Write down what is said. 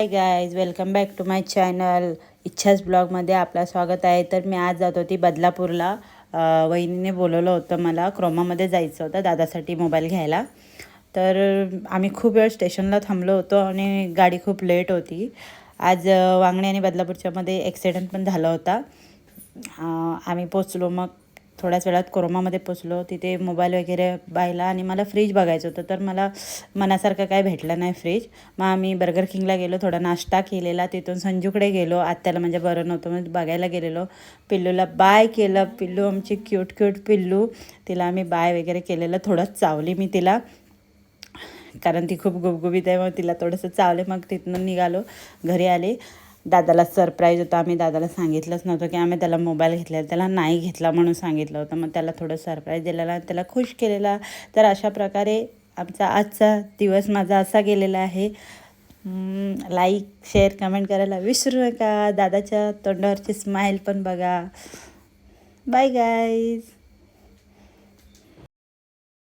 High guys, welcome back to my channel. इच्छाच ब्लॉगमध्ये आपलं स्वागत आहे. तर मी आज जात होती बदलापूरला. वहिनीने बोलवलं होतं, मला क्रोमामध्ये जायचं होतं दादासाठी मोबाईल घ्यायला. तर आम्ही खूप वेळ स्टेशनला थांबलो होतो आणि गाडी खूप लेट होती. आज वांगणे आणि बदलापूरच्यामध्ये ॲक्सिडेंट पण झाला होता. आम्ही पोचलो, मग थोड्याच वेळात क्रोमामध्ये पोचलो. तिथे मोबाईल वगैरे पाहिला आणि मला फ्रीज बघायचं होतं, तर मला मनासारखं काय भेटलं नाही फ्रीज. मग आम्ही बर्गर किंगला गेलो, थोडा नाश्ता केलेला. तिथून संजूकडे गेलो, आत्याला म्हणजे बरं नव्हतं मग बघायला गेलेलो. पिल्लूला बाय केलं. पिल्लू आमची क्यूट क्यूट पिल्लू, तिला आम्ही बाय वगैरे केलेलं. थोडं चावली मी तिला, कारण ती खूप गुबगुबीत आहे. मग तिला थोडंसं चावले. मग तिथून निघालो, घरी आले. दादाला सरप्राईज होता. आम्ही दादाला सांगितलंच नव्हतं की आम्ही त्याला मोबाईल घेतलेला, त्याला नाही घेतला म्हणून सांगितलं होतं. मग त्याला थोडं सरप्राईज दिलेला, त्याला खुश केलेला. तर अशा प्रकारे आमचा आजचा दिवस माझा असा गेलेला आहे. लाईक, शेअर, कमेंट करायला विसरू नका. दादाच्या तोंडावरची स्माईल पण बघा. Bye guys.